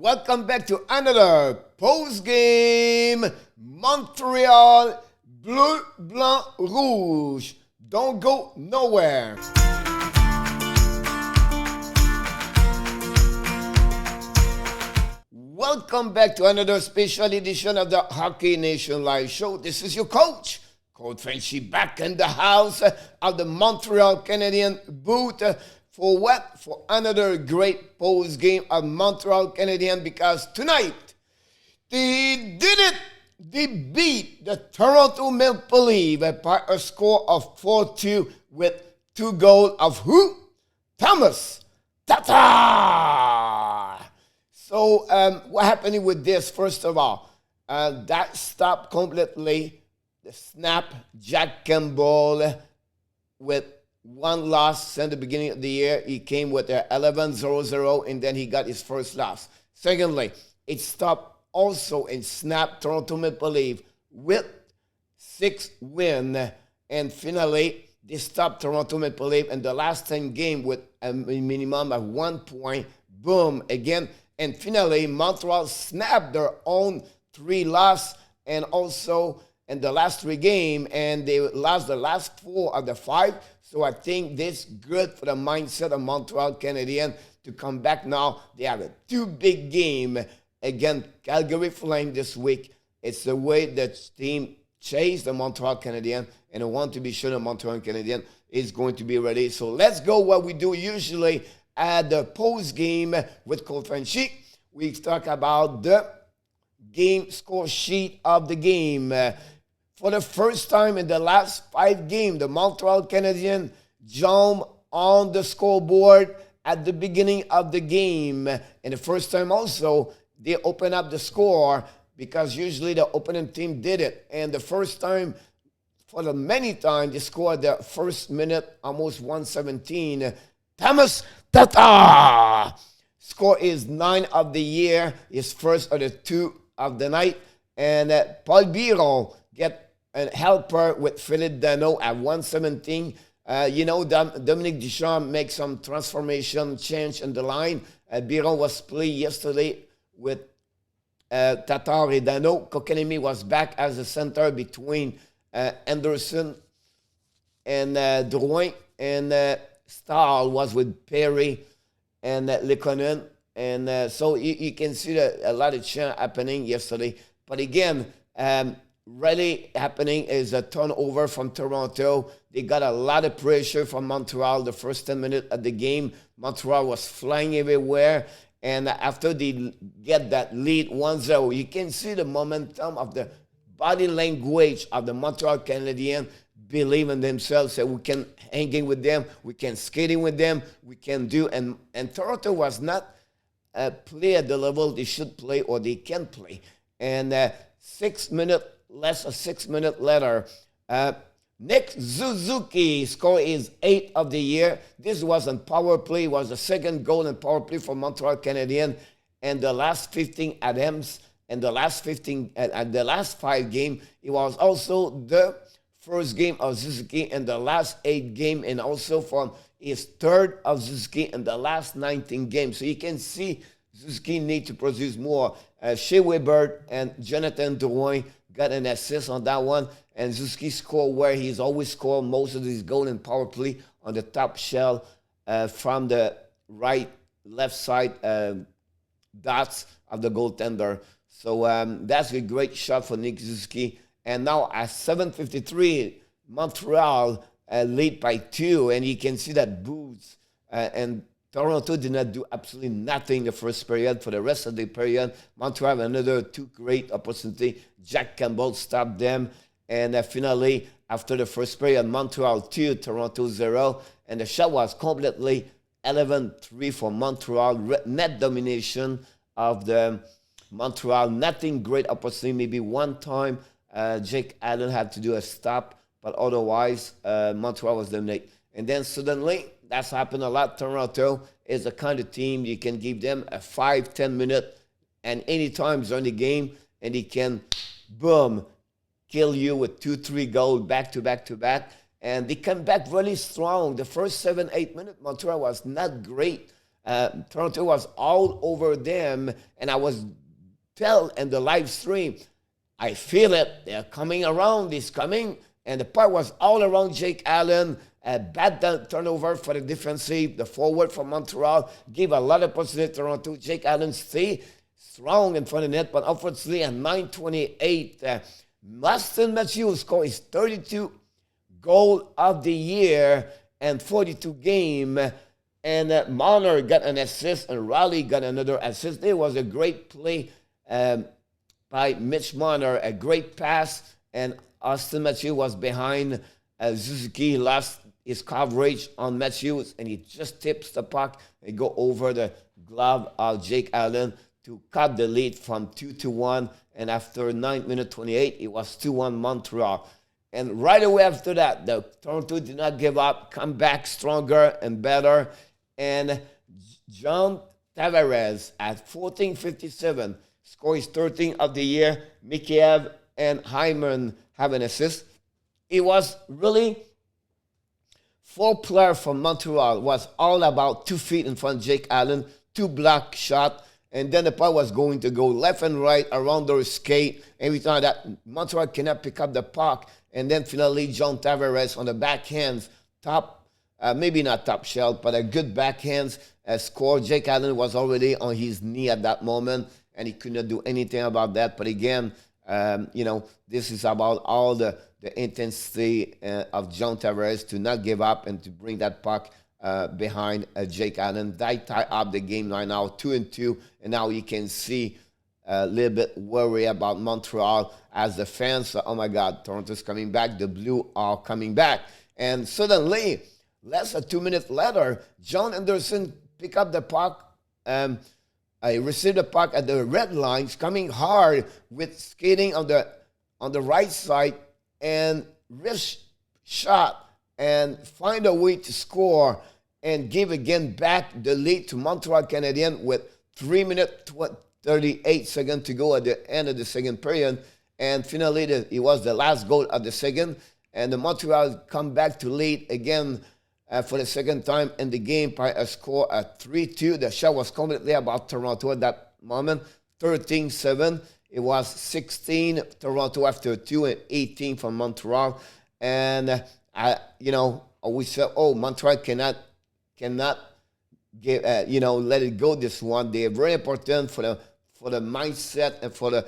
Welcome back to another post-game Montreal Bleu Blanc Rouge. Don't go nowhere. Welcome back to another special edition of the Hockey Nation Live Show. This is your coach, Coach Frenchy, back in the house of the Montreal Canadiens booth. For what? For another great post game of Montreal Canadiens, because tonight they did it. They beat the Toronto Maple Leafs by a score of 4-2 with 2 goals of who? Thomas Tatar. So what happened with this? First of all, that stopped completely the snap. Jack Campbell with one loss since the beginning of the year. He came with an 11-0-0, and then he got his first loss. Secondly, it stopped also and snapped Toronto Maple Leafs with 6 wins. And finally, they stopped Toronto Maple Leafs in the last 10 games with a minimum of 1 point. Boom, again. And finally, Montreal snapped their own 3 losses, and also in the last 3 games, and they lost the last 4 of the 5. So I think this is good for the mindset of Montreal Canadiens to come back now. They have a 2 big game against Calgary Flames this week. It's the way that team chased the Montreal Canadiens, and I want to be sure the Montreal Canadiens is going to be ready. So let's go what we do usually at the post game with Coach Frenchy. We talk about the game score sheet of the game. For the first time in the last 5 games, the Montreal Canadiens jumped on the scoreboard at the beginning of the game. And the first time also, they opened up the score because usually the opponent team did it. And the first time, for the many times, they scored the first minute, almost 117. Thomas Tatar! Score is 9 of the year, his first of the 2 of the night. And Paul Biron get a helper with Philippe Dano at 117. Dominique Duchamp makes some transformation change in the line. Biron was split yesterday with Tatar and Dano. Kokanemi was back as a center between Anderson and Drouin. And Stahl was with Perry and Lekonen. And so you can see a lot of change happening yesterday. But again, really happening is a turnover from Toronto. They got a lot of pressure from Montreal the first 10 minutes of the game. Montreal was flying everywhere. And after they get that lead 1-0, you can see the momentum of the body language of the Montreal Canadiens believe in themselves. So we can hang in with them. We can skating with them. We can do. And Toronto was not play at the level they should play or they can play. And 6 minutes, less than 6 minutes later, Nick Suzuki score is 8 of the year. This was on power play. It was the second goal in power play for Montreal Canadiens. And the last 15 attempts and the last 15 at the last 5 games, it was also the first game of Suzuki in the last 8 games, and also from his third of Suzuki in the last 19 games. So you can see Suzuki need to produce more. Shea Weber and Jonathan Drouin got an assist on that one. And Suzuki scored where he's always scored most of his goals in power play on the top shell from the left side dots of the goaltender. So that's a great shot for Nick Suzuki. And now at 7:53, Montreal lead by 2. And you can see that Boots and Toronto did not do absolutely nothing the first period. For the rest of the period, Montreal had another 2 great opportunities. Jack Campbell stopped them. And finally, after the first period, Montreal 2, Toronto 0. And the shot was completely 11-3 for Montreal. Net domination of the Montreal. Nothing great opportunity. Maybe one time Jake Allen had to do a stop. But otherwise, Montreal was dominating. And then suddenly, that's happened a lot. Toronto is the kind of team you can give them a 5-10 minute and any time during the game, and he can, boom, kill you with 2-3 goals back to back to back. And they come back really strong. The first 7-8 minutes, Montreal was not great. Toronto was all over them, and I was tell in the live stream, I feel it. They're coming around. He's coming. And the puck was all around Jake Allen. A bad turnover for the defensive. The forward from Montreal gave a lot of possibility to Toronto. Jake Allen stay strong in front of the net, but unfortunately at 9:28, Austin Matthews scored his 32 goal of the year and 42 game. And Marner got an assist, and Raleigh got another assist. It was a great play by Mitch Marner, a great pass, and Austin Matthews was behind Suzuki. He lost his coverage on Matthews, and he just tips the puck and go over the glove of Jake Allen to cut the lead from 2-1. And after 9 minutes 28, it was 2-1 Montreal. And right away after that, the Toronto did not give up, come back stronger and better. And John Tavares at 14:57 scored his 13th of the year. Mikheyev and Hyman have an assist. It was really 4 players from Montreal. It was all about 2 feet in front of Jake Allen, 2 block shot, and then the puck was going to go left and right around their skate. Every time that Montreal cannot pick up the puck, and then finally John Tavares on the backhands, maybe not top shelf, but a good backhands score. Jake Allen was already on his knee at that moment, and he could not do anything about that. But again, this is about all the intensity of John Tavares to not give up and to bring that puck behind Jake Allen. They tie up the game right now, 2-2, and now you can see a little bit worry about Montreal as the fans, oh my God, Toronto's coming back, the Blue are coming back. And suddenly, less than 2 minutes later, John Anderson picked up the puck. I received the puck at the red lines, coming hard with skating on the right side, and wrist shot and find a way to score and give again back the lead to Montreal Canadiens with 3 minutes 38 seconds to go at the end of the second period. And finally, it was the last goal of the second, and the Montreal come back to lead again for the second time in the game by a score of 3-2. The shot was completely about Toronto at that moment, 13-7. It was 16 Toronto after 2 and 18 from Montreal. And, we said, Montreal cannot give, let it go this one. They're very important for the mindset and for the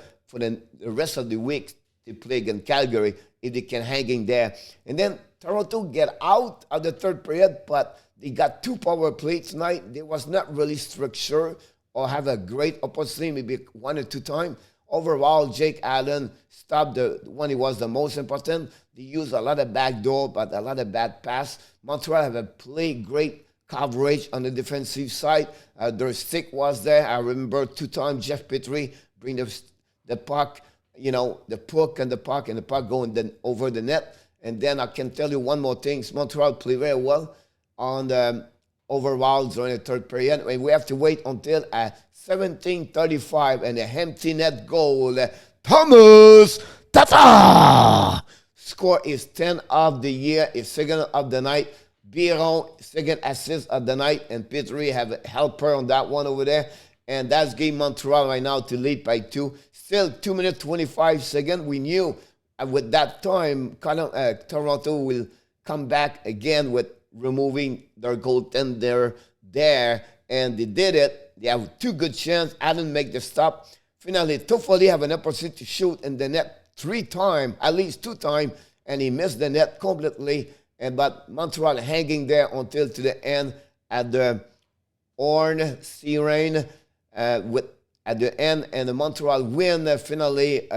rest of the week to play against Calgary if they can hang in there. And then Toronto get out of the third period, but they got 2 power plays tonight. They was not really structured or have a great opportunity, maybe 1 or 2 times. Overall, Jake Allen stopped when he was the most important. They used a lot of backdoor, but a lot of bad pass. Montreal have a play great coverage on the defensive side. Their stick was there. I remember 2 times Jeff Petrie bring the puck, the puck and the puck going over the net. And then I can tell you one more thing. Montreal play very well on the overall during the third period. And we have to wait until 17:35 and a empty net goal. Thomas Tata score his 10th of the year, his 2nd of the night. Biron, 2nd assist of the night, and Petrie have a helper on that one over there. And that's game Montreal right now to lead by 2. Still 2 minutes 25 seconds. We knew with that time, Toronto will come back again with removing their goaltender there, and they did it. They have 2 good chances. Allen make the stop. Finally, Toffoli have an opportunity to shoot in the net 3 times, at least 2 times, and he missed the net completely. But Montreal hanging there until to the end at the Horn Siren at the end, and the Montreal win finally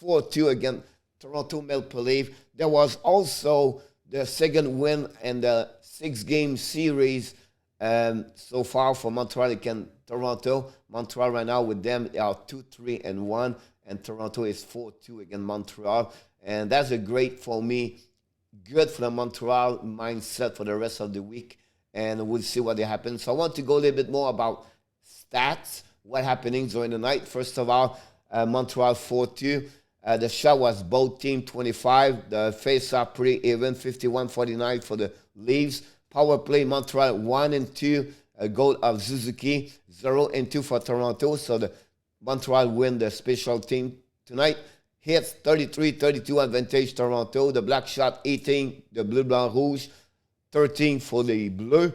4-2 against Toronto Maple Leaf. There was also the 2nd win in the 6-game series so far for Montreal against Toronto. Montreal right now with them, they are 2-3-1, and Toronto is 4-2 against Montreal. And that's a great for me, good for the Montreal mindset for the rest of the week. And we'll see what happens. So I want to go a little bit more about stats, what happening during the night. First of all, Montreal 4-2. The shot was both team 25. The face-off pretty even, 51-49 for the Leafs. Power play, Montreal 1-2. a goal of Suzuki, 0-2 for Toronto. So the Montreal win the special team tonight. Hits 33-32 advantage Toronto. The black shot 18, the Bleu Blanc Rouge, 13 for the Bleu.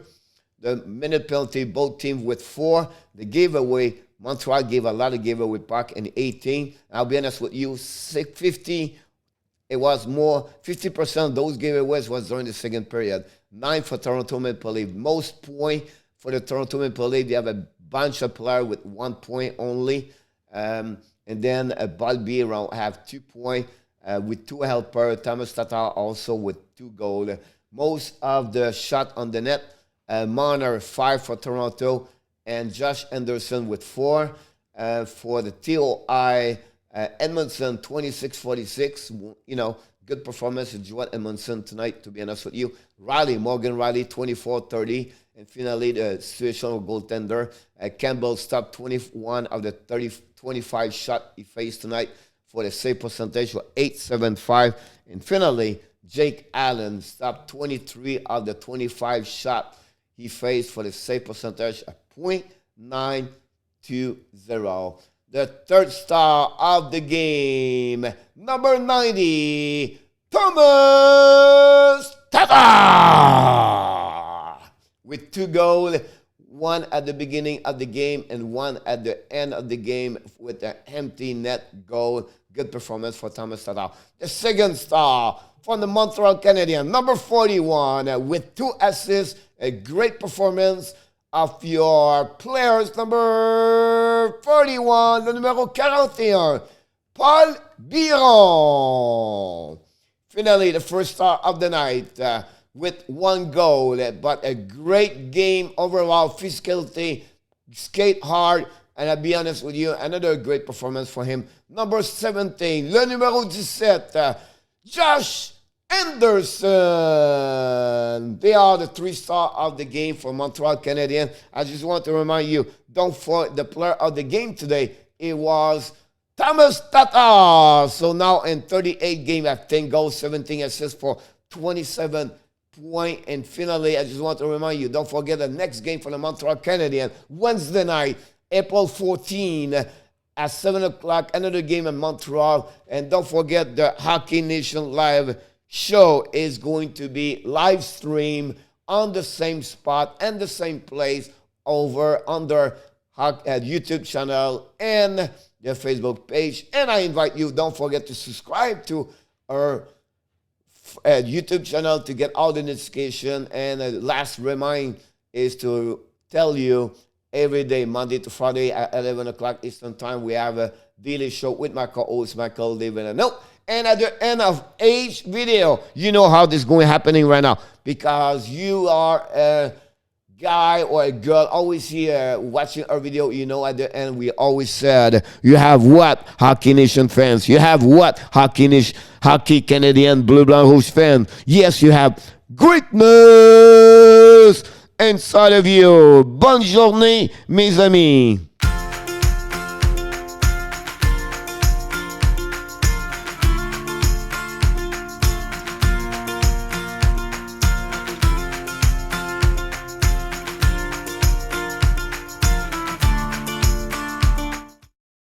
The minute penalty, both teams with 4. The giveaway, Montreal gave a lot of giveaway puck in 18. I'll be honest with you, 50, it was more, 50% of those giveaways was during the second period. 9 for Toronto Maple Leaf. Most point for the Toronto Maple Leaf, they have a bunch of players with 1 point only. And then Balby have 2 points with 2 helpers. Thomas Tatar also with 2 goals. Most of the shot on the net, Marner 5 for Toronto, and Josh Anderson with 4. For the TOI, Edmondson 26-46. You know, good performance of Joel Edmondson tonight, to be honest with you. Morgan Riley 24-30. And finally, the situational goaltender, Campbell stopped 21 of the 25 shots he faced tonight for the save percentage for .875. And finally, Jake Allen stopped 23 of the 25 shots he faced for the save percentage of .920. The third star of the game, number 90, Thomas Tatar, with 2 goals, 1 at the beginning of the game and 1 at the end of the game with an empty net goal. Good performance for Thomas Tatar. The second star from the Montreal Canadiens, number 41, with 2 assists, a great performance of your players. Number 41, le numéro 41, Paul Biron. Finally, the first star of the night with 1 goal, but a great game overall. Physicality, skate hard, and I'll be honest with you, another great performance for him. Number 17, le numéro 17, Josh Anderson. They are the 3 stars of the game for Montreal Canadiens. I just want to remind you, don't forget the player of the game today. It was Thomas Tatar. So now in 38 games, I have 10 goals, 17 assists for 27 points. And finally, I just want to remind you, don't forget the next game for the Montreal Canadiens, Wednesday night, April 14, at 7 o'clock, another game in Montreal. And don't forget the Hockey Nation Live show is going to be live streamed on the same spot and the same place over under YouTube channel and the Facebook page. And I invite you, don't forget to subscribe to our YouTube channel to get all the notification. And the last remind is to tell you every day, Monday to Friday at 11 o'clock Eastern Time, we have a daily show with my co-host, Michael David. And at the end of each video, you know how this is going happening right now. Because you are a guy or a girl always here watching our video, you know at the end we always said, you have what, Hockey Nation fans? You have what, Hockey Canadian Bleu Blanc Rouge fans? Yes, you have greatness inside of you. Bonne journée, mes amis.